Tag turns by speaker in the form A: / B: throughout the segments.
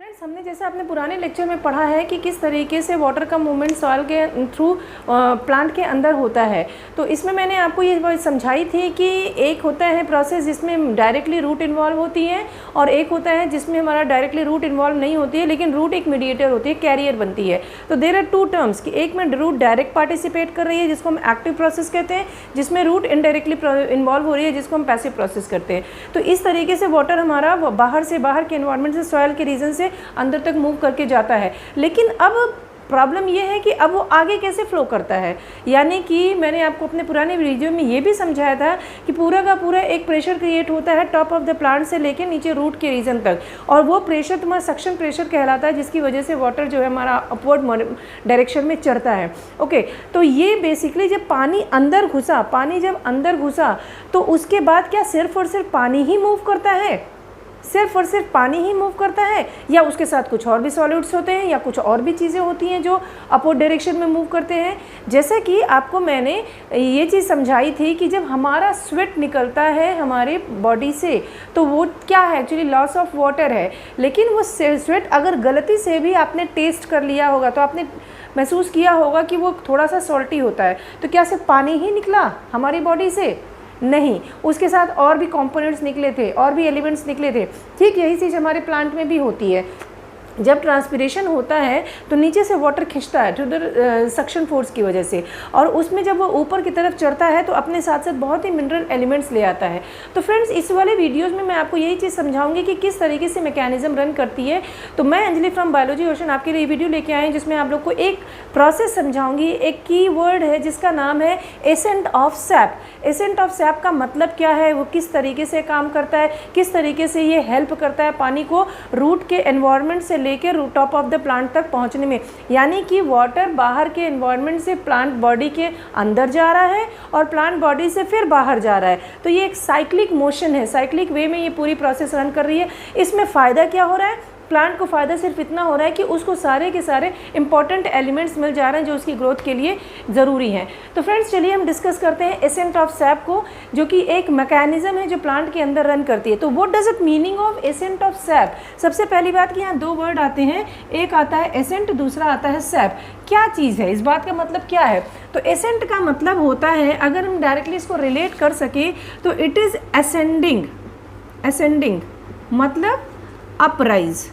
A: Friends, हमने जैसे अपने पुराने लेक्चर में पढ़ा है कि किस तरीके से वाटर का मूवमेंट सॉइल के थ्रू प्लांट के अंदर होता है। तो इसमें मैंने आपको ये बात समझाई थी कि एक होता है प्रोसेस जिसमें डायरेक्टली रूट इन्वॉल्व होती है और एक होता है जिसमें हमारा डायरेक्टली रूट इन्वॉल्व नहीं होती है, लेकिन रूट एक मीडिएटर होती है, कैरियर बनती है। तो देयर आर टू टर्म्स कि एक में रूट डायरेक्ट पार्टिसिपेट कर रही है जिसको हम एक्टिव प्रोसेस कहते हैं, जिसमें रूट इनडायरेक्टली इन्वॉल्व हो रही है जिसको हम पैसिव प्रोसेस करते हैं। तो इस तरीके से वाटर हमारा बाहर से बाहर के एनवायरनमेंट से सॉइल के रीजन से अंदर तक मूव करके जाता है। लेकिन अब प्रॉब्लम ये है कि अब वो आगे कैसे फ्लो करता है। यानी कि मैंने आपको अपने पुराने वीडियो में ये भी समझाया था कि पूरा का पूरा एक प्रेशर क्रिएट होता है टॉप ऑफ द प्लांट से लेकर नीचे रूट के रीजन तक, और वो प्रेशर तुम्हारा सक्शन प्रेशर कहलाता है, जिसकी वजह से वाटर जो है हमारा अपवर्ड डायरेक्शन में चढ़ता है। ओके, तो ये बेसिकली जब पानी जब अंदर घुसा तो उसके बाद क्या सिर्फ और सिर्फ पानी ही मूव करता है? सिर्फ और सिर्फ पानी ही मूव करता है, या उसके साथ कुछ और भी सॉलिड्स होते हैं या कुछ और भी चीज़ें होती हैं जो अपवर्ड डायरेक्शन में मूव करते हैं? जैसे कि आपको मैंने ये चीज़ समझाई थी कि जब हमारा स्वेट निकलता है हमारे बॉडी से तो वो क्या है, एक्चुअली लॉस ऑफ वाटर है। लेकिन वो स्वेट अगर गलती से भी आपने टेस्ट कर लिया होगा तो आपने महसूस किया होगा कि वो थोड़ा सा सॉल्टी होता है, तो क्या सिर्फ पानी ही निकला हमारी बॉडी से? नहीं, उसके साथ और भी कंपोनेंट्स निकले थे, और भी एलिमेंट्स निकले थे। ठीक यही चीज़ हमारे प्लांट में भी होती है। जब ट्रांसपिरेशन होता है तो नीचे से वाटर खींचता है टू सक्शन फोर्स की वजह से, और उसमें जब वो ऊपर की तरफ चढ़ता है तो अपने साथ साथ बहुत ही मिनरल एलिमेंट्स ले आता है। तो फ्रेंड्स, इस वाले वीडियोस में मैं आपको यही चीज़ समझाऊंगी कि किस तरीके से मैकेनिज्म रन करती है। तो मैं अंजलि फ्रॉम बायोलॉजी ओशन आपके लिए वीडियो लेके आई हूँ जिसमें आप लोग को एक प्रोसेस समझाऊंगी। एक की वर्ड है जिसका नाम है accent of SAP. Accent of SAP का मतलब क्या है, वो किस तरीके से काम करता है, किस तरीके से ये हेल्प करता है पानी को रूट के एनवायरनमेंट से लेकर root top of the plant तक पहुंचने में। यानी कि वाटर बाहर के एनवायरनमेंट से प्लांट बॉडी के अंदर जा रहा है और प्लांट बॉडी से फिर बाहर जा रहा है। तो ये एक साइक्लिक मोशन है, साइक्लिक वे में ये पूरी प्रोसेस रन कर रही है। इसमें फ़ायदा क्या हो रहा है? प्लांट को फ़ायदा सिर्फ इतना हो रहा है कि उसको सारे के सारे इंपॉर्टेंट एलिमेंट्स मिल जा रहे हैं जो उसकी ग्रोथ के लिए ज़रूरी हैं। तो फ्रेंड्स, चलिए हम डिस्कस करते हैं एसेंट ऑफ सैप को, जो कि एक मैकेनिज्म है जो प्लांट के अंदर रन करती है। तो what does it meaning of accent of SAP? सबसे पहली बात कि यहाँ दो वर्ड आते हैं, एक आता है एसेंट, दूसरा आता है सैप। क्या चीज़ है, इस बात का मतलब क्या है? तो एसेंट का मतलब होता है, अगर हम डायरेक्टली इसको रिलेट कर सके तो इट इज़ असेंडिंग। असेंडिंग मतलब अपराइज,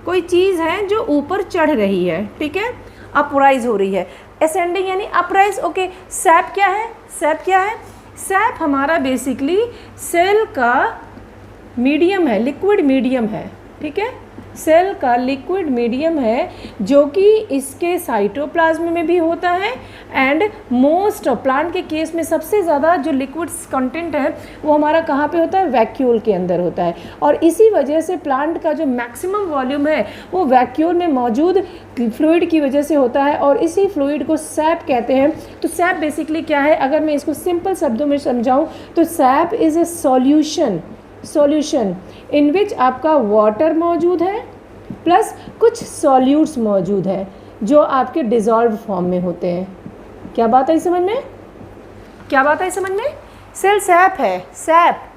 A: कोई चीज़ है जो ऊपर चढ़ रही है, ठीक है, अपराइज हो रही है। असेंडिंग यानी अपराइज। ओके, सैप क्या है? सैप क्या है? सैप हमारा बेसिकली सेल का मीडियम है, लिक्विड मीडियम है, ठीक है, सेल का लिक्विड मीडियम है जो कि इसके साइटोप्लाज्म में भी होता है। एंड मोस्ट प्लांट के केस में सबसे ज़्यादा जो लिक्विड कंटेंट है वो हमारा कहाँ पे होता है? वैक्यूल के अंदर होता है। और इसी वजह से प्लांट का जो मैक्सिमम वॉल्यूम है वो वैक्यूल में मौजूद फ्लूइड की वजह से होता है, और इसी फ्लूइड को सैप कहते हैं। तो सैप बेसिकली क्या है, अगर मैं इसको सिंपल शब्दों में समझाऊँ तो sap is a solution in which आपका वाटर मौजूद है प्लस कुछ सॉल्यूट्स मौजूद है जो आपके डिज़ोल्व फॉर्म में होते हैं। क्या बात है समझ में? क्या बात है समझ में? सेल सैप है। सैप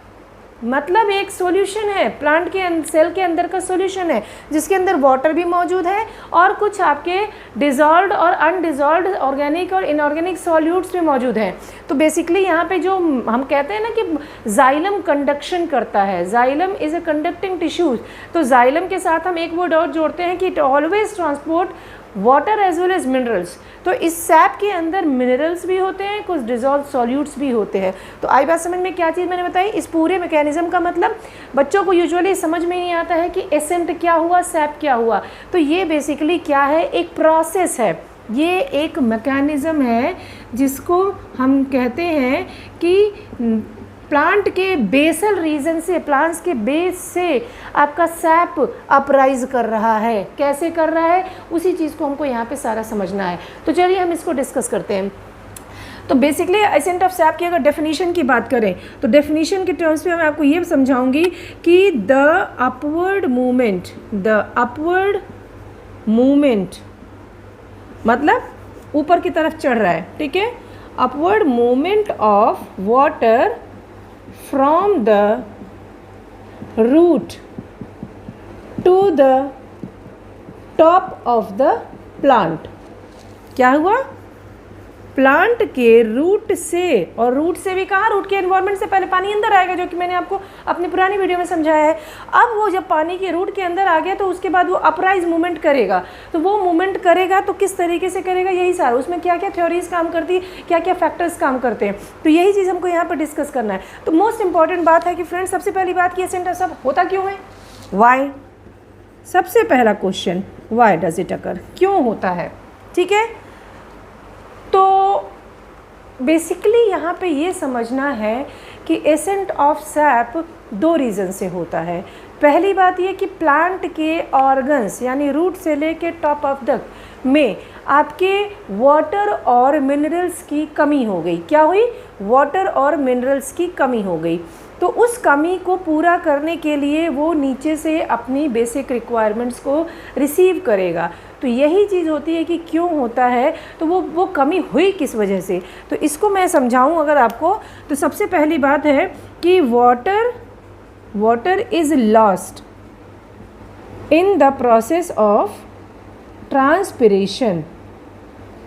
A: मतलब एक सॉल्यूशन है, प्लांट के सेल के अंदर का सॉल्यूशन है जिसके अंदर वाटर भी मौजूद है और कुछ आपके डिज़ोल्व्ड और अनडिज़ोल्व्ड ऑर्गेनिक और इनऑर्गेनिक सॉल्यूट्स भी मौजूद हैं। तो बेसिकली यहाँ पे जो हम कहते हैं ना कि जाइलम कंडक्शन करता है, xylem is a conducting tissues. तो जाइलम के साथ हम एक वर्ड और जोड़ते हैं कि it always transport water as well as minerals. तो इस सैप के अंदर मिनरल्स भी होते हैं, कुछ डिजॉल्व सॉल्यूट्स भी होते हैं। तो आई बात समझ में? क्या चीज़ मैंने बताई, इस पूरे मैकेनिज्म का मतलब बच्चों को यूजुअली समझ में नहीं आता है कि एसेंट क्या हुआ, सैप क्या हुआ। तो ये बेसिकली क्या है, एक प्रोसेस है, ये एक मैकेनिज्म है जिसको हम कहते हैं कि प्लांट के बेसल रीजन से, प्लांट्स के बेस से आपका सैप अपराइज कर रहा है। कैसे कर रहा है, उसी चीज़ को हमको यहाँ पे सारा समझना है। तो चलिए हम इसको डिस्कस करते हैं। तो बेसिकली एसेंट ऑफ सैप की अगर डेफिनेशन की बात करें तो डेफिनेशन के टर्म्स में मैं आपको ये समझाऊंगी कि द अपवर्ड मूवमेंट मतलब ऊपर की तरफ चढ़ रहा है, ठीक है, upward movement of water from the root to the top of the plant. क्या हुआ? प्लांट के रूट से, और रूट से भी कहाँ, रूट के एनवायरनमेंट से पहले पानी अंदर आएगा, जो कि मैंने आपको अपनी पुरानी वीडियो में समझाया है। अब वो जब पानी के रूट के अंदर आ गया तो उसके बाद वो अपराइज मूवमेंट करेगा। तो वो मूवमेंट करेगा तो किस तरीके से करेगा, यही सारा, उसमें क्या क्या थ्योरीज काम करती है, क्या क्या फैक्टर्स काम करते हैं, तो यही चीज़ हमको यहाँ पर डिस्कस करना है। तो मोस्ट इंपॉर्टेंट बात है कि फ्रेंड्स, सबसे पहली बात कि एसेंट ऑफ सैप होता क्यों है, वाई। सबसे पहला question, why does it occur, क्यों होता है, ठीक है। तो बेसिकली यहाँ पे ये समझना है कि एसेंट ऑफ सैप दो रीज़न से होता है। पहली बात ये कि प्लांट के ऑर्गन्स यानी रूट से लेके टॉप ऑफ डक्ट में आपके वाटर और मिनरल्स की कमी हो गई। क्या हुई? वाटर और मिनरल्स की कमी हो गई। तो उस कमी को पूरा करने के लिए वो नीचे से अपनी बेसिक रिक्वायरमेंट्स को रिसीव करेगा। तो यही चीज़ होती है कि क्यों होता है, तो वो कमी हुई किस वजह से। तो इसको मैं समझाऊं अगर आपको, तो सबसे पहली बात है कि water is lost in the process of transpiration.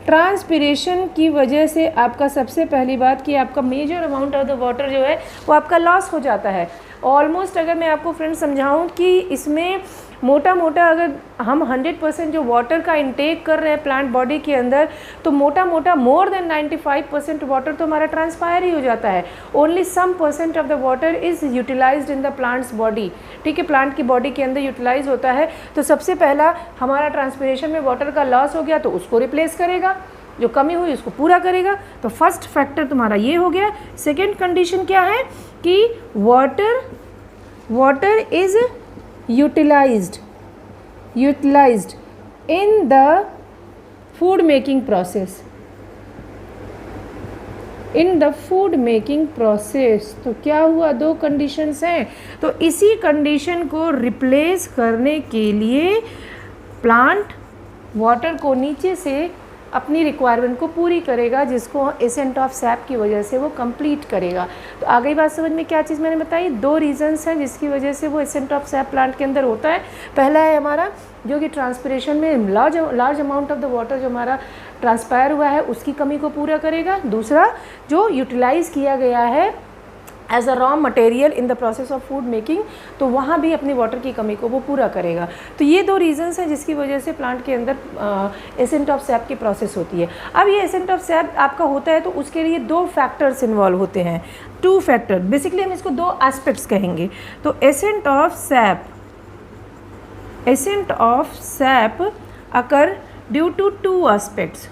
A: Transpiration की वजह से आपका सबसे पहली बात कि आपका major amount of the water जो है वो आपका लॉस हो जाता है। ऑलमोस्ट अगर मैं आपको फ्रेंड्स समझाऊं कि इसमें मोटा मोटा अगर हम 100% जो वाटर का इंटेक कर रहे हैं प्लांट बॉडी के अंदर, तो मोटा मोटा मोर देन 95% वाटर तो हमारा ट्रांसपायर ही हो जाता है। Only some % of the water is utilised in the plants body, ठीक है, प्लांट की बॉडी के अंदर यूटिलाइज होता है। तो सबसे पहला हमारा ट्रांसपिरेशन में वाटर का लॉस हो गया तो उसको रिप्लेस करेगा, जो कमी हुई उसको पूरा करेगा। तो फर्स्ट फैक्टर तुम्हारा ये हो गया। सेकेंड कंडीशन क्या है कि water is utilised in the food making process. तो क्या हुआ, दो कंडीशंस हैं। तो इसी कंडीशन को रिप्लेस करने के लिए प्लांट वाटर को नीचे से अपनी रिक्वायरमेंट को पूरी करेगा, जिसको एसेंट ऑफ सैप की वजह से वो कंप्लीट करेगा। तो आ गई बात समझ में, क्या चीज़ मैंने बताई, दो रीजंस हैं जिसकी वजह से वो एसेंट ऑफ सैप प्लांट के अंदर होता है। पहला है हमारा जो कि ट्रांसपिरेशन में large amount of the water जो हमारा ट्रांसपायर हुआ है उसकी कमी को पूरा करेगा। दूसरा जो यूटिलाइज किया गया है as a raw material in the process of food making, तो वहाँ भी अपनी वाटर की कमी को वो पूरा करेगा। तो ये दो रीजंस हैं जिसकी वजह से प्लांट के अंदर एसेंट ऑफ सैप की प्रोसेस होती है। अब ये एसेंट ऑफ सैप आपका होता है तो उसके लिए दो फैक्टर्स इन्वॉल्व होते हैं, टू फैक्टर। बेसिकली हम इसको दो एस्पेक्ट्स कहेंगे। तो ascent of sap occur due to two aspects.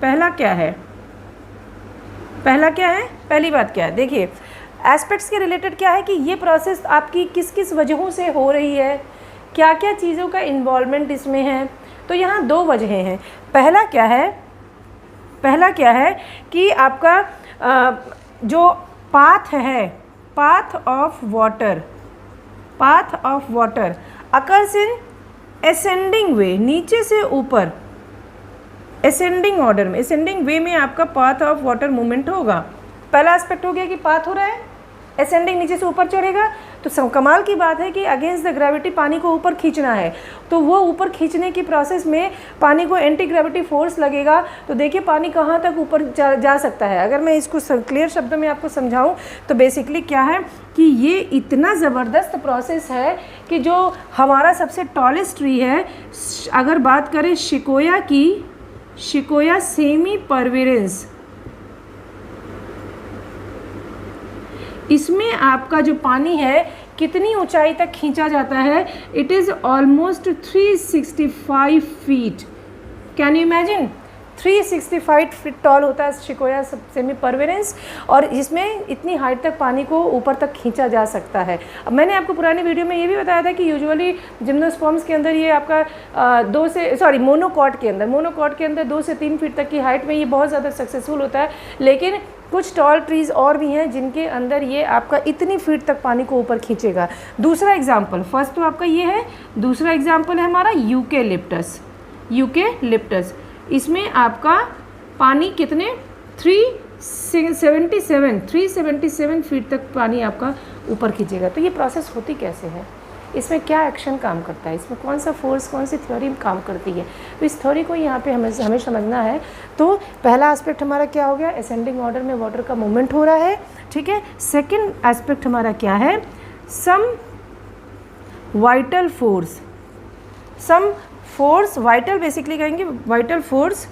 A: पहला क्या है, पहली बात क्या है, देखिए एस्पेक्ट्स के रिलेटेड क्या है कि ये प्रोसेस आपकी किस किस वजहों से हो रही है, क्या क्या चीज़ों का इन्वॉल्वमेंट इसमें है। तो यहाँ दो वजहें हैं। पहला क्या है कि आपका जो path of water occurs in ascending way, नीचे से ऊपर असेंडिंग ऑर्डर में, असेंडिंग वे में आपका पाथ ऑफ वाटर मूवमेंट होगा। पहला एस्पेक्ट हो गया कि पाथ हो रहा है, असेंडिंग नीचे से ऊपर चढ़ेगा। तो कमाल की बात है कि अगेंस्ट द ग्रेविटी पानी को ऊपर खींचना है, तो वो ऊपर खींचने की प्रोसेस में पानी को एंटी ग्रेविटी फोर्स लगेगा। तो देखिए पानी कहाँ तक ऊपर जा सकता है। अगर मैं इसको क्लियर शब्दों में आपको समझाऊं तो बेसिकली क्या है कि ये इतना ज़बरदस्त प्रोसेस है कि जो हमारा सबसे टॉलेस्ट ट्री है, अगर बात करें शिकोया सेमी परविरेंस, इसमें आपका जो पानी है कितनी ऊंचाई तक खींचा जाता है, it is almost 365 feet. Can you imagine, 365 feet tall होता है शिकोया सेमी परविरेंस, और इसमें इतनी हाइट तक पानी को ऊपर तक खींचा जा सकता है। अब मैंने आपको पुरानी वीडियो में ये भी बताया था कि यूजुअली जिम्नोस्पर्म्स के अंदर ये आपका मोनोकॉट के अंदर 2 से 3 फीट तक की हाइट में ये बहुत ज़्यादा सक्सेसफुल होता है। लेकिन कुछ टॉल ट्रीज़ और भी हैं जिनके अंदर ये आपका इतनी फीट तक पानी को ऊपर खींचेगा। दूसरा एग्जाम्पल, फर्स्ट तो आपका ये है, दूसरा एग्जाम्पल है हमारा यूकेलिप्टस। इसमें आपका पानी कितने 377 फीट तक पानी आपका ऊपर खींचेगा। तो ये प्रोसेस होती कैसे है, इसमें क्या एक्शन काम करता है, इसमें कौन सा फोर्स, कौन सी थ्योरी काम करती है। तो इस थ्योरी को यहाँ पे हमें समझना है। तो पहला एस्पेक्ट हमारा क्या हो गया, असेंडिंग ऑर्डर में वाटर का मूवमेंट हो रहा है, ठीक है। सेकेंड एस्पेक्ट हमारा क्या है, some vital force, some force, vital basically कहेंगे vital force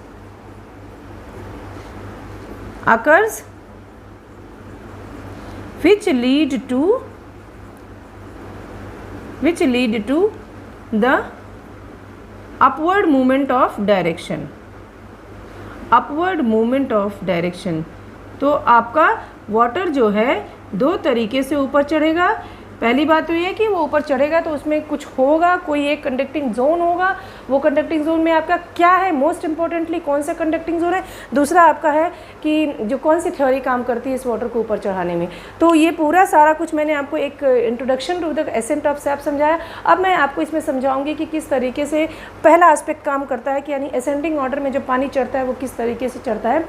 A: occurs which lead to the upward movement of direction, upward movement of direction। तो आपका वाटर जो है दो तरीके से ऊपर चढ़ेगा। पहली बात तो ये है कि वो ऊपर चढ़ेगा तो उसमें कुछ होगा, कोई एक कंडक्टिंग जोन होगा। वो कंडक्टिंग जोन में आपका क्या है, मोस्ट इंपॉर्टेंटली कौन सा कंडक्टिंग जोन है। दूसरा आपका है कि जो कौन सी थ्योरी काम करती है इस वाटर को ऊपर चढ़ाने में। तो ये पूरा सारा कुछ मैंने आपको एक introduction to the ascent of sap समझाया। अब मैं आपको इसमें समझाऊंगी कि किस तरीके से पहला एस्पेक्ट काम करता है, कि यानी असेंडिंग ऑर्डर में जो पानी चढ़ता है वो किस तरीके से चढ़ता है।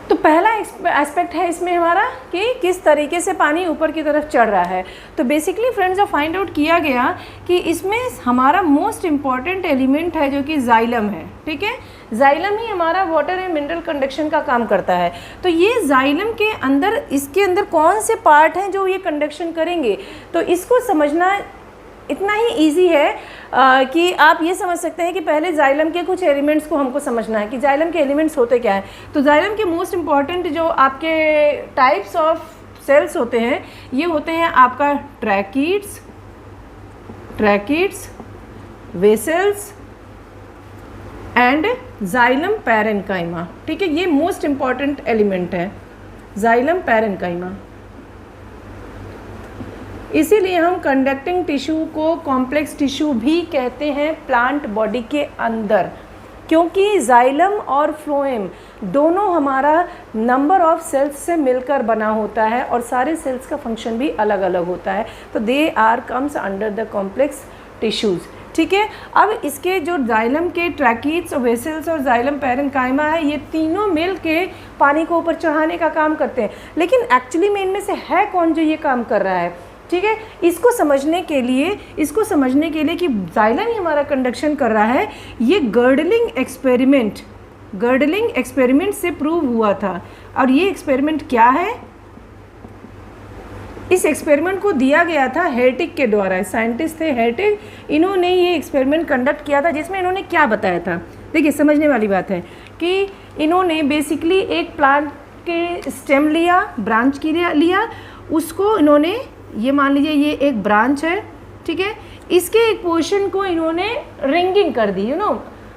A: तो पहला एस्पेक्ट है इसमें हमारा कि किस तरीके से पानी ऊपर की तरफ चढ़ रहा है। तो बेसिकली फ्रेंड्स, जो फाइंड आउट किया गया कि इसमें हमारा मोस्ट इम्पॉर्टेंट एलिमेंट है जो कि जाइलम है, ठीक है। जाइलम ही हमारा वाटर एंड मिनरल कंडक्शन का काम करता है। तो ये जाइलम के अंदर, इसके अंदर कौन से पार्ट हैं जो ये कंडक्शन करेंगे, तो इसको समझना इतना ही इजी है कि आप ये समझ सकते हैं कि पहले जाइलम के कुछ एलिमेंट्स को हमको समझना है कि जाइलम के एलिमेंट्स होते क्या हैं। तो जाइलम के मोस्ट इम्पॉर्टेंट जो आपके टाइप्स ऑफ सेल्स होते हैं, ये होते हैं आपका tracheids, vessels and xylem parenchyma, ठीक है। ये मोस्ट इम्पॉर्टेंट एलिमेंट है, जाइलम पैरेन्काइमा। इसीलिए हम कंडक्टिंग टिश्यू को कॉम्प्लेक्स टिश्यू भी कहते हैं प्लांट बॉडी के अंदर, क्योंकि जाइलम और फ्लोएम दोनों हमारा नंबर ऑफ सेल्स से मिलकर बना होता है और सारे सेल्स का फंक्शन भी अलग अलग होता है। तो they are comes under the complex tissues, ठीक है। अब इसके जो जाइलम के ट्रैकिड्स और वेसल्स और जाइलम पैरेन्काइमा है, ये तीनों मिल के पानी को ऊपर चढ़ाने का काम करते हैं। लेकिन एक्चुअली में इनमें से है कौन जो ये काम कर रहा है, ठीक है। इसको समझने के लिए कि जाइलम ही हमारा कंडक्शन कर रहा है, ये गर्डलिंग एक्सपेरिमेंट से प्रूव हुआ था। और ये एक्सपेरिमेंट क्या है, इस एक्सपेरिमेंट को दिया गया था हेर्टिग के द्वारा। साइंटिस्ट थे हेर्टिग, इन्होंने ये एक्सपेरिमेंट कंडक्ट किया था, जिसमें इन्होंने क्या बताया था। देखिए, समझने वाली बात है कि इन्होंने बेसिकली एक प्लांट के स्टेम लिया, ब्रांच की लिया, उसको इन्होंने, ये मान लीजिए ये एक ब्रांच है, ठीक है। इसके एक पोर्शन को इन्होंने रिंगिंग कर दी,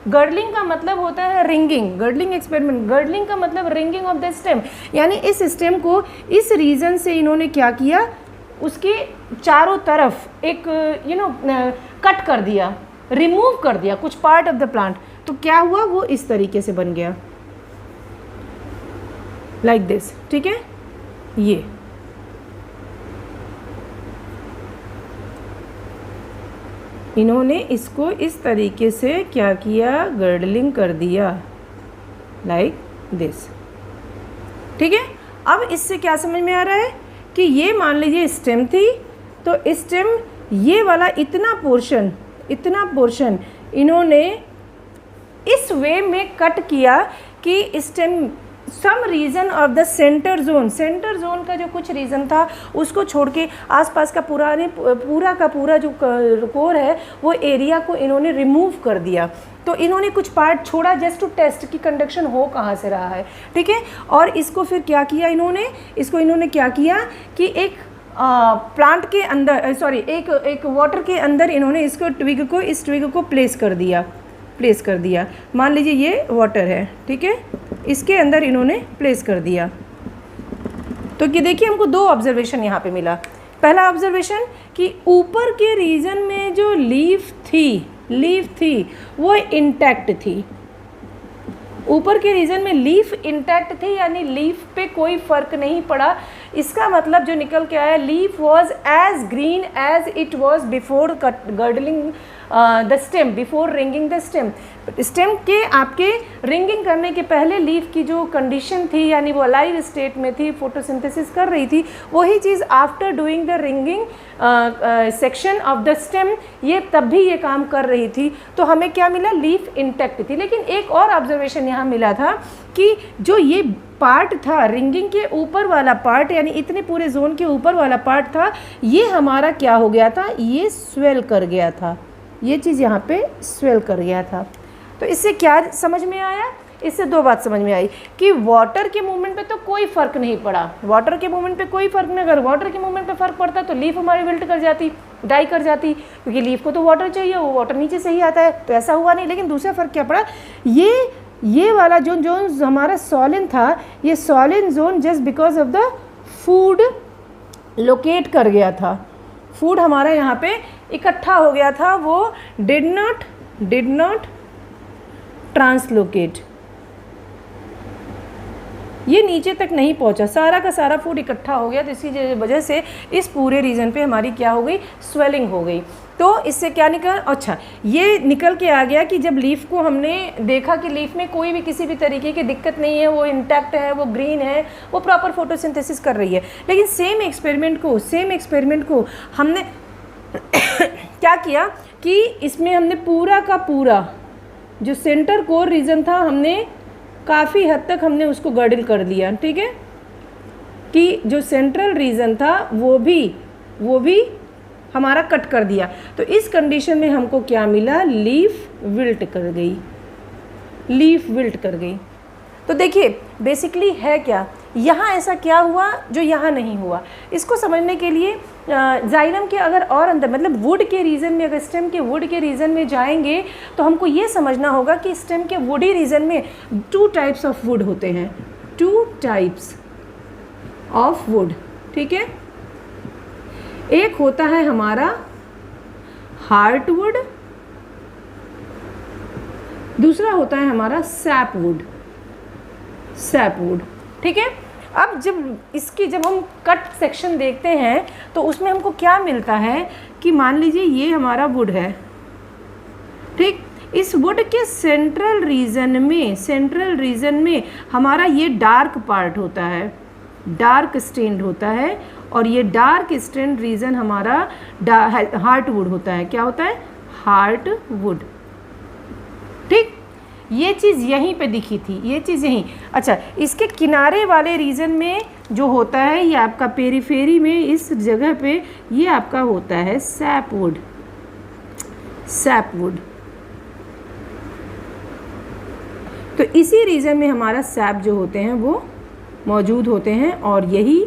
A: गर्डलिंग का मतलब होता है रिंगिंग, गर्डलिंग एक्सपेरिमेंट, गर्डलिंग का मतलब रिंगिंग ऑफ द स्टेम, यानी इस स्टेम को इस रीजन से इन्होंने क्या किया, उसके चारों तरफ एक कट कर दिया, रिमूव कर दिया कुछ पार्ट ऑफ द प्लांट। तो क्या हुआ, वो इस तरीके से बन गया, लाइक दिस, ठीक है। ये इन्होंने इसको इस तरीके से क्या किया, गर्डलिंग कर दिया, लाइक दिस, ठीक है। अब इससे क्या समझ में आ रहा है कि ये मान लीजिए स्टेम थी, तो स्टेम ये वाला इतना पोर्शन इन्होंने इस वे में कट किया कि stem some region of the centre zone का जो कुछ रीजन था उसको छोड़ के आसपास का पूरा का पूरा जो कोर है वो एरिया को इन्होंने रिमूव कर दिया। तो इन्होंने कुछ पार्ट छोड़ा जस्ट टू टेस्ट कि कंडक्शन हो कहाँ से रहा है, ठीक है। और इसको फिर क्या किया इन्होंने क्या किया कि एक प्लांट के अंदर, एक वाटर के अंदर इन्होंने इस ट्विग को प्लेस कर दिया। मान लीजिए ये वाटर है, ठीक है, इसके अंदर इन्होंने प्लेस कर दिया। तो कि देखिए, हमको दो ऑब्जर्वेशन यहाँ पे मिला। पहला ऑब्जर्वेशन कि ऊपर के रीजन में जो लीफ थी वो इंटैक्ट थी, ऊपर के रीजन में लीफ इंटैक्ट थी, यानी लीफ पे कोई फर्क नहीं पड़ा। इसका मतलब जो निकल के आया, leaf was as green as it was before girdling the stem, before ringing the stem. Stem के आपके रिंगिंग करने के पहले लीफ की जो कंडीशन थी, यानी वो अलाइव स्टेट में थी, फोटोसिंथेसिस कर रही थी, वही चीज़ after doing the ringing section of the stem, ये तब भी ये काम कर रही थी। तो हमें क्या मिला, लीफ इंटैक्ट थी। लेकिन एक और ऑब्जर्वेशन यहाँ मिला था कि जो ये पार्ट था रिंगिंग के ऊपर वाला पार्ट, यानी इतने पूरे जोन के ऊपर वाला पार्ट था, ये हमारा क्या हो गया था, ये स्वेल कर गया था, ये चीज़ यहाँ पे स्वेल कर गया था। तो इससे क्या समझ में आया, इससे दो बात समझ में आई कि वाटर के मूवमेंट पे तो कोई फ़र्क नहीं पड़ा, वाटर के मूवमेंट पे कोई फ़र्क नहीं। अगर वाटर के मूवमेंट पे फ़र्क पड़ता तो लीफ हमारी विल्ट कर जाती, डाई कर जाती, क्योंकि लीफ को तो वाटर चाहिए, वो वाटर नीचे से ही आता है, तो ऐसा हुआ नहीं। लेकिन दूसरा फ़र्क क्या पड़ा, ये वाला जो हमारा सॉलिन था, ये swollen zone just because of the food locate कर गया था, फूड हमारा यहाँ पे इकट्ठा हो गया था, वो डिड नॉट ट्रांसलोकेट, ये नीचे तक नहीं पहुंचा, सारा का सारा फूड इकट्ठा हो गया। तो इसी वजह से इस पूरे रीजन पे हमारी क्या हो गई, स्वेलिंग हो गई। तो इससे क्या निकल, अच्छा ये निकल के आ गया कि जब लीफ को हमने देखा कि लीफ में कोई भी किसी भी तरीके की दिक्कत नहीं है, वो इंटैक्ट है, वो ग्रीन है, वो प्रॉपर फोटोसिंथेसिस कर रही है। लेकिन सेम एक्सपेरिमेंट को हमने क्या किया कि इसमें हमने पूरा का पूरा जो सेंटर कोर रीजन था, हमने काफ़ी हद तक हमने उसको गर्डल कर दिया, ठीक है, कि जो सेंट्रल रीजन था वो भी हमारा कट कर दिया। तो इस कंडीशन में हमको क्या मिला, लीफ विल्ट कर गई। तो देखिए बेसिकली है क्या, यहाँ ऐसा क्या हुआ जो यहाँ नहीं हुआ। इसको समझने के लिए जाइलम के अगर और अंदर, मतलब वुड के रीजन में, अगर स्टेम के वुड के रीजन में जाएंगे तो हमको ये समझना होगा कि स्टेम के वुडी रीजन में 2 टाइप्स ऑफ वुड होते हैं, 2 टाइप्स ऑफ वुड, ठीक है। एक होता है हमारा हार्टवुड, दूसरा होता है हमारा सैपवुड, ठीक है। अब जब हम कट सेक्शन देखते हैं तो उसमें हमको क्या मिलता है कि मान लीजिए ये हमारा वुड है, ठीक, इस वुड के सेंट्रल रीजन में हमारा ये डार्क पार्ट होता है, डार्क स्टेन्ड होता है, और ये डार्क स्टेन्ड रीजन हमारा हार्टवुड होता है। क्या होता है, हार्टवुड, ठीक। ये चीज़ यहीं पे दिखी थी, ये चीज़ यहीं। अच्छा, इसके किनारे वाले रीजन में जो होता है, ये आपका पेरीफेरी में इस जगह पे ये आपका होता है सैपवुड। तो इसी रीजन में हमारा सैप जो होते हैं वो मौजूद होते हैं, और यही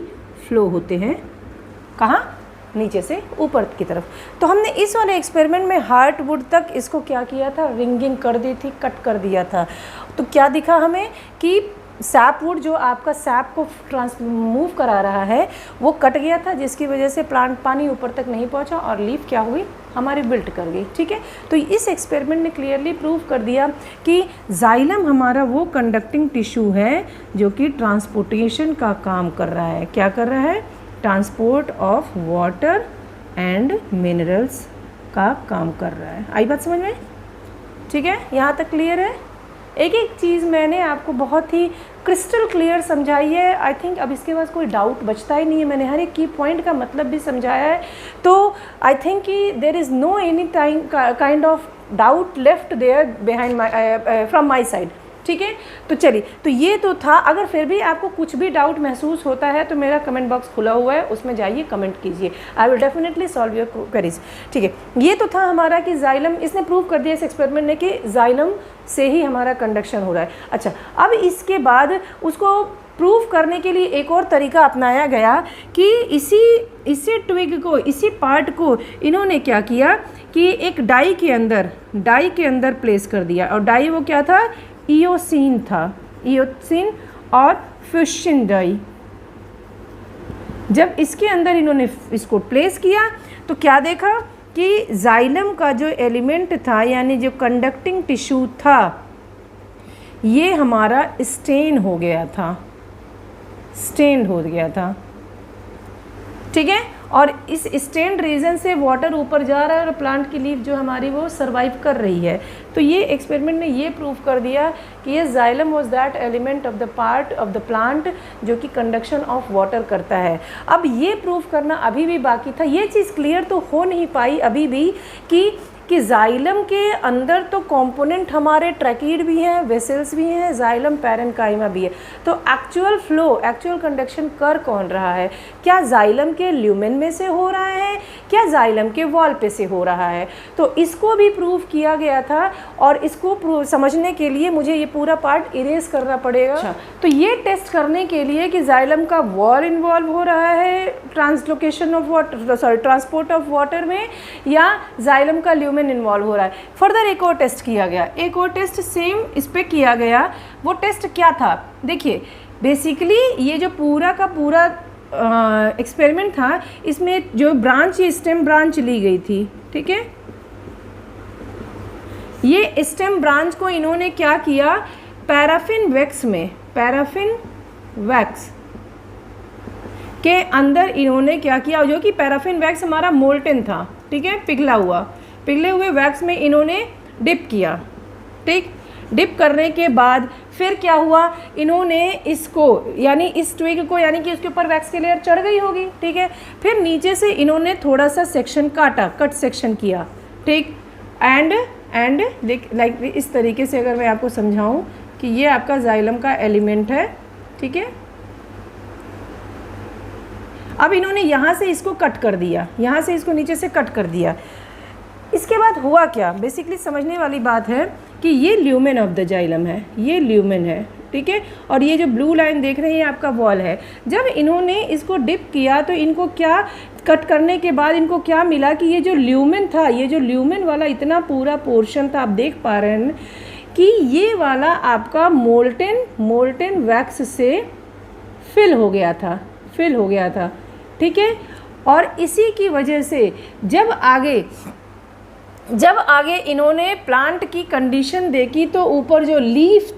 A: फ्लो होते हैं कहाँ, नीचे से ऊपर की तरफ। तो हमने इस वाले एक्सपेरिमेंट में हार्टवुड तक इसको क्या किया था, रिंगिंग कर दी थी, कट कर दिया था। तो क्या दिखा हमें कि सैपवुड जो आपका सैप को मूव करा रहा है वो कट गया था, जिसकी वजह से प्लांट पानी ऊपर तक नहीं पहुंचा और लीफ क्या हुई, हमारी विल्ट कर गई, ठीक है। तो इस एक्सपेरिमेंट ने क्लियरली प्रूव कर दिया कि जाइलम हमारा वो कंडक्टिंग टिश्यू है जो कि ट्रांसपोर्टेशन का काम कर रहा है। क्या कर रहा है, transport of water and minerals का काम कर रहा है। आई बात समझ में, ठीक है, यहाँ तक क्लियर है। एक एक चीज़ मैंने आपको बहुत ही क्रिस्टल क्लियर समझाई है। आई थिंक अब इसके पास कोई डाउट बचता ही नहीं है, मैंने हर एक की पॉइंट का मतलब भी समझाया है। तो आई थिंक कि there is no any time kind of doubt left there behind my from my side, ठीक है। तो चलिए, तो ये तो था। अगर फिर भी आपको कुछ भी डाउट महसूस होता है तो मेरा कमेंट बॉक्स खुला हुआ है, उसमें जाइए कमेंट कीजिए, I will definitely solve your queries, ठीक है। ये तो था हमारा कि जाइलम, इसने प्रूव कर दिया इस एक्सपेरिमेंट ने कि जाइलम से ही हमारा कंडक्शन हो रहा है। अच्छा, अब इसके बाद उसको प्रूव करने के लिए एक और तरीका अपनाया गया कि इसी ट्विग को, इसी पार्ट को इन्होंने क्या किया कि एक डाई के अंदर प्लेस कर दिया। और डाई वो क्या था, इयोसिन था, इयोसिन और फ्यूशन डाई। जब इसके अंदर इन्होंने इसको प्लेस किया तो क्या देखा कि जाइलम का जो एलिमेंट था, यानी जो कंडक्टिंग टिश्यू था, ये हमारा स्टेन हो गया था, स्टेन्ड हो गया था, ठीक है। और इस स्टेन्ड रीजन से वाटर ऊपर जा रहा है और प्लांट की लीफ जो हमारी वो सर्वाइव कर रही है। तो ये एक्सपेरिमेंट ने ये प्रूव कर दिया कि ये xylem was that element of the part of the plant जो कि कंडक्शन ऑफ वाटर करता है। अब ये प्रूव करना अभी भी बाकी था, ये चीज़ क्लियर तो हो नहीं पाई अभी भी कि जाइलम के अंदर तो कंपोनेंट हमारे ट्रैकीड भी हैं, वेसल्स भी हैं, जाइलम पैरेन्काइमा भी है। तो एक्चुअल फ्लो, एक्चुअल कंडक्शन कर कौन रहा है? क्या जाइलम के ल्यूमेन में से हो रहा है, क्या जाइलम के वॉल पे से हो रहा है? तो इसको भी प्रूव किया गया था और इसको समझने के लिए मुझे ये पूरा पार्ट इरेज करना पड़ेगा। अच्छा, तो ये टेस्ट करने के लिए कि जाइलम का वॉल इन्वॉल्व हो रहा है translocation of water, sorry transport of water में, या जाइलम का ल्यूमेन इन्वॉल्व हो रहा है। फर्दर एक और टेस्ट किया गया, एक और टेस्ट सेम इस पे किया गया। वो टेस्ट क्या था? देखिए, बेसिकली ये जो पूरा का पूरा एक्सपेरिमेंट था, इसमें जो ब्रांच, ये स्टेम ब्रांच ली गई थी, ठीक है। ये स्टेम ब्रांच को इन्होंने क्या किया, पैराफिन वैक्स में, पैराफिन वैक्स के अंदर इन्होंने क्या किया, जो कि पैराफिन वैक्स हमारा मोल्टेन था, ठीक है, पिघले हुए वैक्स में इन्होंने डिप किया, ठीक। डिप करने के बाद फिर क्या हुआ, इन्होंने इसको, यानी इस ट्विग को, यानी कि उसके ऊपर वैक्स की लेयर चढ़ गई होगी, ठीक है। फिर नीचे से इन्होंने थोड़ा सा सेक्शन काटा, कट सेक्शन किया, ठीक। एंड लाइक इस तरीके से अगर मैं आपको समझाऊं कि ये आपका जाइलम का एलिमेंट है, ठीक है। अब इन्होंने यहाँ से इसको कट कर दिया, यहाँ से इसको नीचे से कट कर दिया। इसके बाद हुआ क्या, बेसिकली समझने वाली बात है कि ये ल्यूमेन ऑफ द जाइलम है, ये ल्यूमेन है, ठीक है। और ये जो ब्लू लाइन देख रहे हैं आपका वॉल है। जब इन्होंने इसको डिप किया तो इनको क्या, कट करने के बाद इनको क्या मिला कि ये जो ल्यूमेन था, ये जो ल्यूमेन वाला इतना पूरा पोर्शन था, आप देख पा रहे हैं कि ये वाला आपका मोल्टेन वैक्स से फिल हो गया था, ठीक है। और इसी की वजह से जब आगे इन्होंने प्लांट की कंडीशन देखी तो ऊपर जो लीफ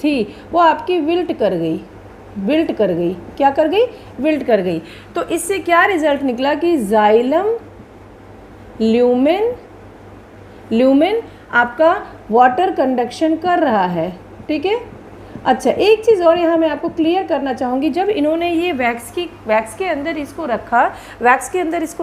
A: थी वो आपकी विल्ट कर गई, क्या कर गई, विल्ट कर गई। तो इससे क्या रिजल्ट निकला कि जाइलम ल्यूमेन आपका वाटर कंडक्शन कर रहा है, ठीक है। अच्छा, एक चीज़ और यहाँ मैं आपको क्लियर करना चाहूँगी, जब इन्होंने ये वैक्स के अंदर इसको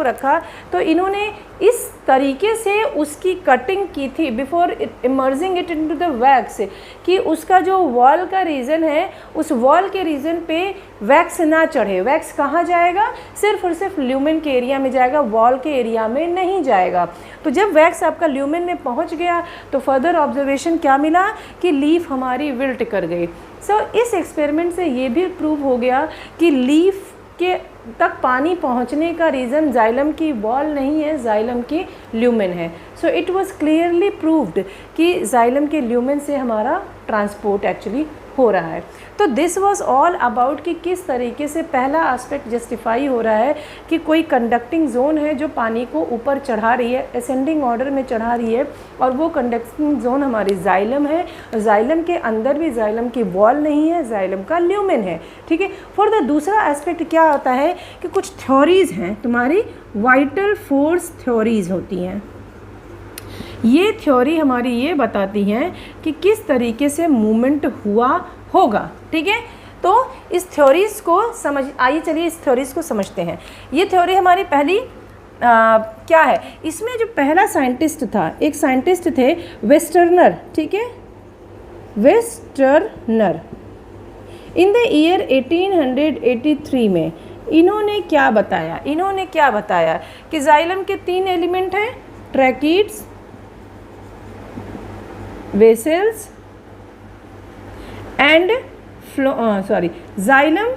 A: रखा तो इन्होंने इस तरीके से उसकी कटिंग की थी before emerging it into the wax, कि उसका जो वॉल का रीजन है, उस वॉल के रीजन पे वैक्स ना चढ़े। वैक्स कहाँ जाएगा, सिर्फ और सिर्फ ल्यूमेन के एरिया में जाएगा, वॉल के एरिया में नहीं जाएगा। तो जब वैक्स आपका ल्यूमेन में पहुँच गया तो फर्दर ऑब्जर्वेशन क्या मिला कि लीफ हमारी विल्ट कर गई। सो इस एक्सपेरिमेंट से ये भी प्रूव हो गया कि लीफ के तक पानी पहुंचने का रीज़न जाइलम की वॉल नहीं है, जाइलम की ल्यूमेन है। So it was clearly proved कि जाइलम के ल्यूमेन से हमारा ट्रांसपोर्ट एक्चुअली हो रहा है। तो दिस वाज ऑल अबाउट कि किस तरीके से पहला एस्पेक्ट जस्टिफाई हो रहा है कि कोई कंडक्टिंग जोन है जो पानी को ऊपर चढ़ा रही है, असेंडिंग ऑर्डर में चढ़ा रही है, और वो कंडक्टिंग जोन हमारी जाइलम है। जाइलम के अंदर भी जाइलम की वॉल नहीं है, जाइलम का ल्यूमेन है, ठीक है। फॉर द दूसरा एस्पेक्ट क्या होता है कि कुछ थ्योरीज हैं, तुम्हारी वाइटल फोर्स थ्योरीज होती हैं। ये थ्योरी हमारी ये बताती हैं कि किस तरीके से मूवमेंट हुआ होगा, ठीक है। तो इस थ्योरीज को आइए चलिए इस थ्योरीज को समझते हैं। ये थ्योरी हमारी पहली क्या है, इसमें जो पहला साइंटिस्ट था, एक साइंटिस्ट थे वेस्टर्नर, ठीक है, वेस्टर्नर। इन द ईयर 1883 में इन्होंने क्या बताया कि जाइलम के 3 एलिमेंट हैं, tracheids, vessels and xylem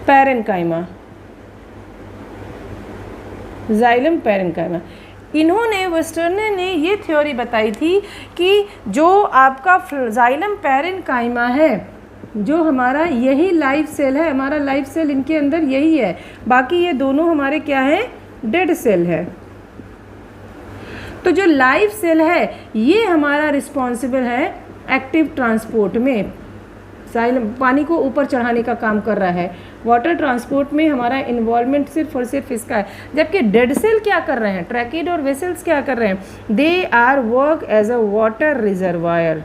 A: parenchyma. इन्होंने वेस्टर्नर ने ये थ्योरी बताई थी कि जो आपका जाइलम पैरेन्काइमा है, जो हमारा यही लाइफ सेल है, हमारा लाइफ सेल इनके अंदर यही है, बाकी ये दोनों हमारे क्या है, डेड सेल है। तो जो लाइफ सेल है ये हमारा रिस्पॉन्सिबल है एक्टिव ट्रांसपोर्ट में, जाइलम पानी को ऊपर चढ़ाने का काम कर रहा है। वाटर ट्रांसपोर्ट में हमारा इन्वॉल्वमेंट सिर्फ और सिर्फ इसका है। जबकि डेड सेल क्या कर रहे हैं, ट्रैकिड और वेसल्स क्या कर रहे हैं, they are work as a water reservoir,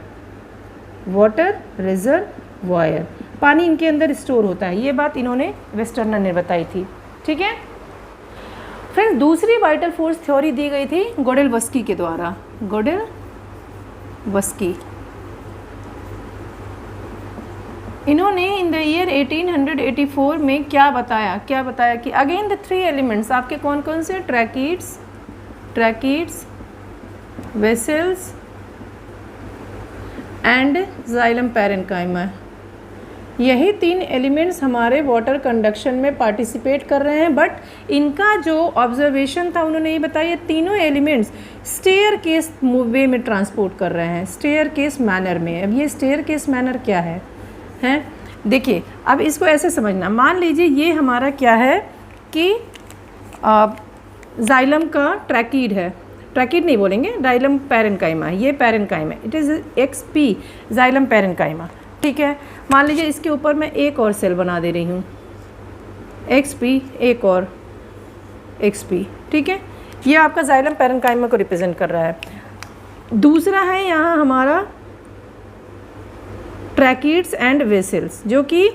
A: water reservoir, पानी इनके अंदर स्टोर होता है। ये बात इन्होंने वेस्टर्नर ने बताई थी। ठीक है फ्रेंड्स, दूसरी वाइटल फोर्स थ्योरी दी गई थी गोडेलवस्की के द्वारा, गोडेलवस्की। इन्होंने इन द ईयर 1884 में क्या बताया कि अगेन द थ्री एलिमेंट्स आपके कौन कौन से, tracheids, vessels and xylem parenchyma, यही तीन एलिमेंट्स हमारे वाटर कंडक्शन में पार्टिसिपेट कर रहे हैं। बट इनका जो ऑब्जर्वेशन था उन्होंने ये बताया, ये तीनों एलिमेंट्स स्टेयर केस वे में ट्रांसपोर्ट कर रहे हैं, स्टेयर केस मैनर में। अब ये स्टेयर केस मैनर क्या है देखिए, अब इसको ऐसे समझना, मान लीजिए ये हमारा क्या है कि जाइलम का ट्रैकिड है, ट्रैकिड नहीं बोलेंगे, जाइलम पैरेन्काइमा, ये parenchyma, it is XP xylem parenchyma. ठीक है, मान लीजिए इसके ऊपर मैं एक और सेल बना दे रही हूँ, XP, एक और XP। ठीक है, ये आपका जाइलम पैरेन्काइमा को रिप्रेजेंट कर रहा है। दूसरा है यहाँ हमारा ट्रैकिड्स एंड वेसल्स, जो कि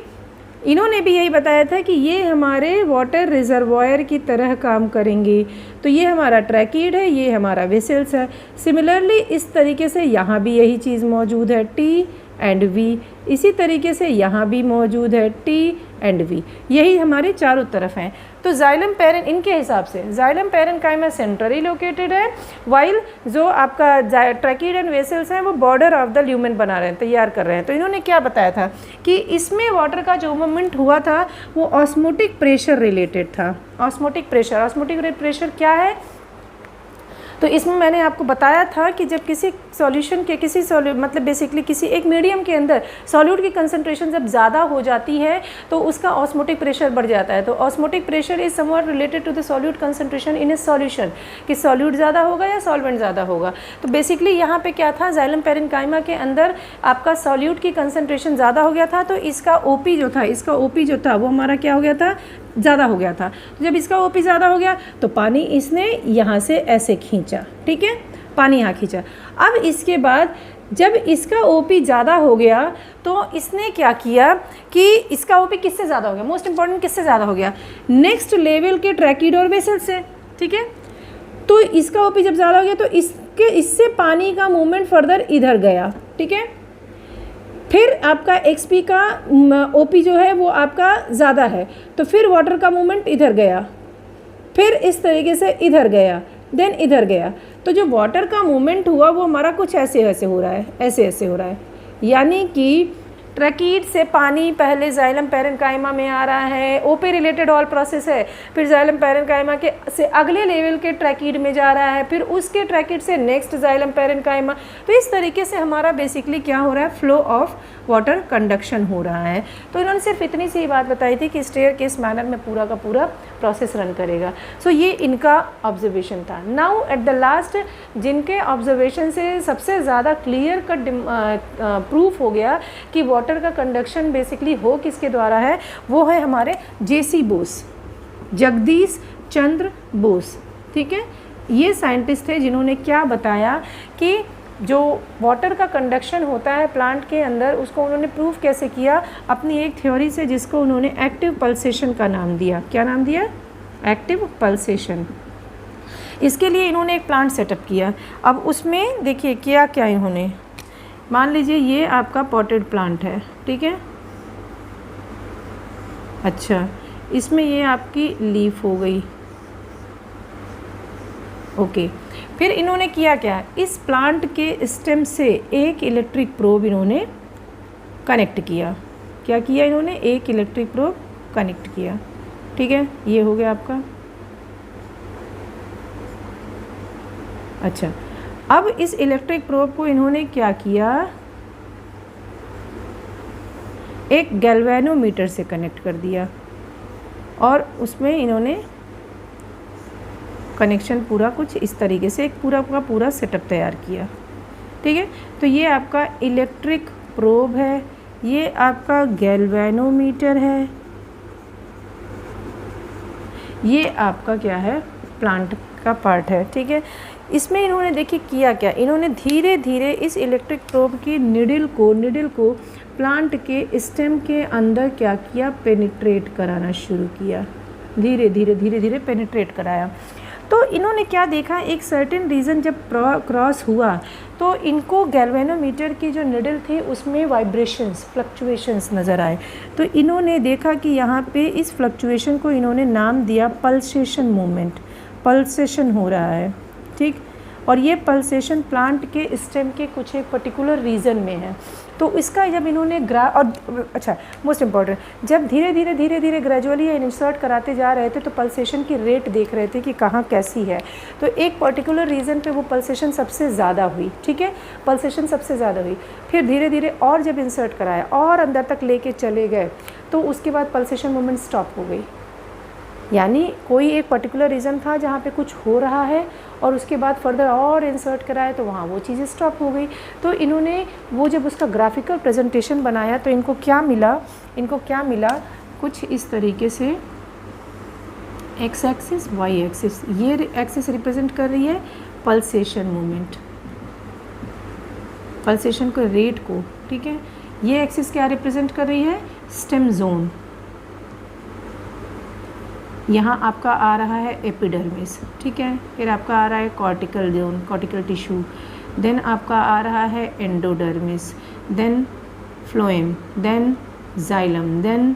A: इन्होंने भी यही बताया था कि ये हमारे वाटर रिजर्वायर की तरह काम करेंगे। तो ये हमारा ट्रैकिड है, ये हमारा वेसल्स है। सिमिलरली इस तरीके से यहाँ भी यही चीज़ मौजूद है, T एंड V। इसी तरीके से यहाँ भी मौजूद है T एंड V, यही हमारे चारों तरफ हैं। तो जाइलम पैरेन, इनके हिसाब से जाइलम पैरेन्काइमा सेंट्रली लोकेटेड है, वाइल जो आपका ट्रैकिड एंड वेसल्स हैं वो बॉर्डर ऑफ द ल्यूमेन बना रहे हैं, तैयार कर रहे हैं। तो इन्होंने क्या बताया था कि इसमें वाटर का जो मूवमेंट हुआ था वो ऑस्मोटिक प्रेशर रिलेटेड था। ऑस्मोटिक प्रेशर क्या है, तो इसमें मैंने आपको बताया था कि जब किसी सॉल्यूशन के मतलब बेसिकली किसी एक मीडियम के अंदर सॉल्यूट की कंसंट्रेशन जब ज़्यादा हो जाती है तो उसका ऑस्मोटिक प्रेशर बढ़ जाता है। तो osmotic pressure is somewhat related to the solute concentration in a solution, कि सॉल्यूट ज़्यादा होगा या सॉल्वेंट ज़्यादा होगा। तो बेसिकली यहाँ पे क्या था, जाइलम पैरेन्काइमा के अंदर आपका सॉल्यूट की कंसंट्रेशन ज़्यादा हो गया था, तो इसका OP जो था वो हमारा क्या हो गया था, ज़्यादा हो गया था। तो जब इसका OP ज़्यादा हो गया तो पानी इसने यहाँ से ऐसे खींचा, ठीक है, पानी यहाँ खींचा। अब इसके बाद जब इसका OP ज़्यादा हो गया तो इसने क्या किया कि इसका OP किससे ज़्यादा हो गया, मोस्ट इंपॉर्टेंट किससे ज़्यादा हो गया, नेक्स्ट लेवल के ट्रैकिड और वेसल से। ठीक है, तो इसका OP जब ज़्यादा हो गया तो इससे पानी का मूवमेंट फर्दर इधर गया। ठीक है, फिर आपका XP का OP जो है वो आपका ज़्यादा है, तो फिर वाटर का मूवमेंट इधर गया, फिर इस तरीके से इधर गया, देन इधर गया। तो जो वाटर का मूवमेंट हुआ वो हमारा कुछ ऐसे हो रहा है, ऐसे हो रहा है। यानी कि ट्रैकिड से पानी पहले जाइलम पैरेन्काइमा में आ रहा है, OP रिलेटेड ऑल प्रोसेस है, फिर जाइलम पैरेन्काइमा के से अगले लेवल के ट्रैकिड में जा रहा है, फिर उसके ट्रैकिड से नेक्स्ट जाइलम पैरेन्काइमा। तो इस तरीके से हमारा बेसिकली क्या हो रहा है, फ्लो ऑफ वाटर कंडक्शन हो रहा है। तो इन्होंने सिर्फ इतनी सी बात बताई थी कि स्टेयर केस मैनर में पूरा का पूरा प्रोसेस रन करेगा। सो ये इनका ऑब्जर्वेशन था। नाउ एट द लास्ट जिनके ऑब्जर्वेशन से सबसे ज़्यादा क्लियर कट प्रूफ हो गया कि वाटर का कंडक्शन बेसिकली हो किसके द्वारा है, वो है हमारे JC बोस, जगदीश चंद्र बोस। ठीक है, ये साइंटिस्ट थे जिन्होंने क्या बताया कि जो वाटर का कंडक्शन होता है प्लांट के अंदर, उसको उन्होंने प्रूफ कैसे किया, अपनी एक थ्योरी से जिसको उन्होंने एक्टिव पल्सेशन का नाम दिया। क्या नाम दिया, एक्टिव पल्सेशन। इसके लिए इन्होंने एक प्लांट सेटअप किया। अब उसमें देखिए क्या क्या इन्होंने, मान लीजिए ये आपका पॉटेड प्लांट है, ठीक है, अच्छा, इसमें ये आपकी लीफ हो गई, ओके। फिर इन्होंने किया क्या, इस प्लांट के स्टेम से एक इलेक्ट्रिक प्रोब इन्होंने कनेक्ट किया। क्या किया इन्होंने, एक इलेक्ट्रिक प्रोब कनेक्ट किया। ठीक है, ये हो गया आपका। अच्छा, अब इस इलेक्ट्रिक प्रोब को इन्होंने क्या किया, एक गैल्वेनोमीटर से कनेक्ट कर दिया और उसमें इन्होंने कनेक्शन पूरा कुछ इस तरीके से एक पूरा का पूरा सेटअप तैयार किया। ठीक है, तो ये आपका इलेक्ट्रिक प्रोब है, ये आपका गैल्वेनोमीटर है, ये आपका क्या है, प्लांट का पार्ट है, ठीक है। इसमें इन्होंने देखिए किया क्या, इन्होंने धीरे धीरे इस इलेक्ट्रिक प्रोब की निडल को प्लांट के स्टेम के अंदर क्या किया, पेनिट्रेट कराना शुरू किया, धीरे धीरे पेनिट्रेट कराया। तो इन्होंने क्या देखा, एक सर्टेन रीजन जब क्रॉस हुआ तो इनको गैल्वेनोमीटर की जो निडल थे उसमें वाइब्रेशंस, फ्लक्चुएशंस नज़र आए। तो इन्होंने देखा कि यहाँ पे इस फ्लक्चुएशन को इन्होंने नाम दिया पल्सेशन मूवमेंट, पल्सेशन हो रहा है, ठीक। और ये पल्सेशन प्लांट के स्टेम के कुछ एक पर्टिकुलर रीजन में है। तो इसका जब इन्होंने और अच्छा मोस्ट इम्पॉर्टेंट, जब धीरे धीरे ग्रेजुअली इंसर्ट कराते जा रहे थे तो पल्सेशन की रेट देख रहे थे कि कहाँ कैसी है। तो एक पर्टिकुलर रीज़न पे वो पल्सेशन सबसे ज़्यादा हुई, ठीक है, पल्सेशन सबसे ज़्यादा हुई। फिर धीरे धीरे और जब इंसर्ट कराया और अंदर तक लेके चले गए तो उसके बाद पल्सेशन मूवमेंट स्टॉप हो गई। यानी कोई एक पर्टिकुलर रीज़न था जहाँ पे कुछ हो रहा है और उसके बाद फर्दर और इंसर्ट कराया तो वहाँ वो चीज़ें स्टॉप हो गई। तो इन्होंने वो जब उसका ग्राफिकल प्रेजेंटेशन बनाया तो इनको क्या मिला, कुछ इस तरीके से एक्स एक्सिस, वाई एक्सिस, ये एक्सिस रिप्रेजेंट कर रही है पल्सेशन मूवमेंट, पल्सेशन के रेट को, ठीक है। ये एक्सिस क्या रिप्रेजेंट कर रही है, स्टेम जोन। यहाँ आपका आ रहा है एपिडर्मिस, ठीक है। फिर आपका आ रहा है cortical zone, cortical tissue. Then आपका आ रहा है endodermis, then phloem, then xylem, then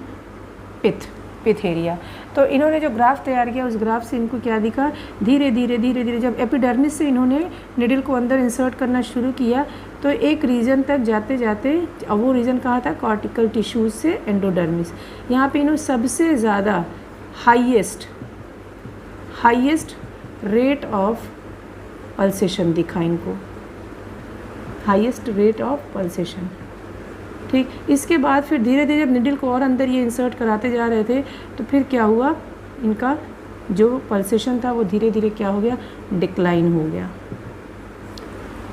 A: pith area. तो इन्होंने जो ग्राफ तैयार किया उस ग्राफ से इनको क्या दिखा, धीरे धीरे जब एपिडर्मिस से इन्होंने निडल को अंदर इंसर्ट करना शुरू किया तो एक रीजन तक जाते जाते, अब वो रीजन कहाँ था, कॉर्टिकल टिश्यूज से एंडोडर्मिस। यहाँ पे इन्होंने सबसे ज़्यादा हाईएस्ट रेट ऑफ पल्सेशन दिखा इनको, हाईएस्ट रेट ऑफ पल्सेशन, ठीक। इसके बाद फिर धीरे धीरे जब निडल को और अंदर ये इंसर्ट कराते जा रहे थे तो फिर क्या हुआ, इनका जो पल्सेशन था वो धीरे धीरे क्या हो गया, डिक्लाइन हो गया।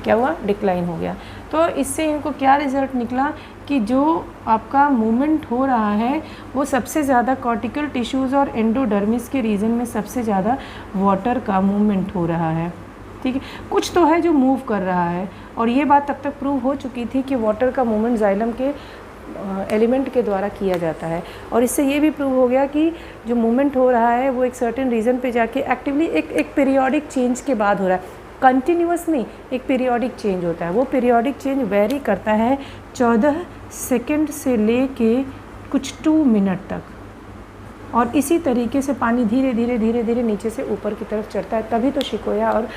A: क्या हुआ, डिक्लाइन हो गया। तो इससे इनको क्या रिजल्ट निकला कि जो आपका मूवमेंट हो रहा है वो सबसे ज़्यादा कॉर्टिकल टिश्यूज़ और एंडोडर्मिस के रीजन में सबसे ज़्यादा वाटर का मूवमेंट हो रहा है, ठीक है। कुछ तो है जो मूव कर रहा है और ये बात तब तक प्रूव हो चुकी थी कि वाटर का मूवमेंट जाइलम के एलिमेंट के द्वारा किया जाता है। और इससे ये भी प्रूव हो गया कि जो मूवमेंट हो रहा है वो एक सर्टेन रीजन पे जाके एक्टिवली एक पीरियोडिक चेंज के बाद हो रहा है, कंटिन्यूस नहीं, एक पीरियोडिक चेंज होता है। वो पीरियोडिक चेंज वेरी करता है 14 सेकंड से लेके कुछ 2 मिनट तक, और इसी तरीके से पानी धीरे धीरे नीचे से ऊपर की तरफ चढ़ता है। तभी तो शिकोया और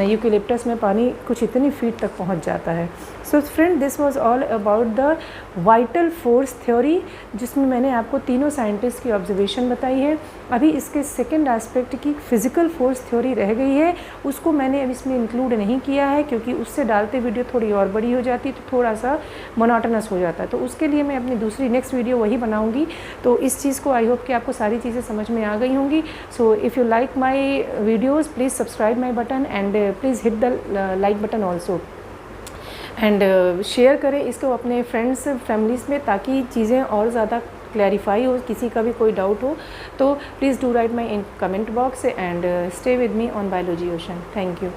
A: यूकेलिप्टस में पानी कुछ इतनी फीट तक पहुंच जाता है। So friend, this was all about the vital force theory, जिसमें मैंने आपको तीनों साइंटिस्ट की ऑब्जर्वेशन बताई है। अभी इसके सेकंड एस्पेक्ट की फिज़िकल फोर्स थ्योरी रह गई है, उसको मैंने अब इसमें इंक्लूड नहीं किया है क्योंकि उससे डालते वीडियो थोड़ी और बड़ी हो जाती तो थोड़ा सा मोनोटोनस हो जाता है। तो उसके लिए मैं अपनी दूसरी नेक्स्ट वीडियो वही बनाऊँगी। तो इस चीज़ को आई होप कि आपको सारी चीज़ें समझ में आ गई होंगी। So if you like my videos please subscribe my button and please hit the like button also, and share करें इसको अपने फ्रेंड्स फैमिलीज़ में ताकि चीज़ें और ज़्यादा क्लैरिफाई हो, किसी का भी कोई डाउट हो तो please do right my in comment box and stay with me on biology ocean. Thank you.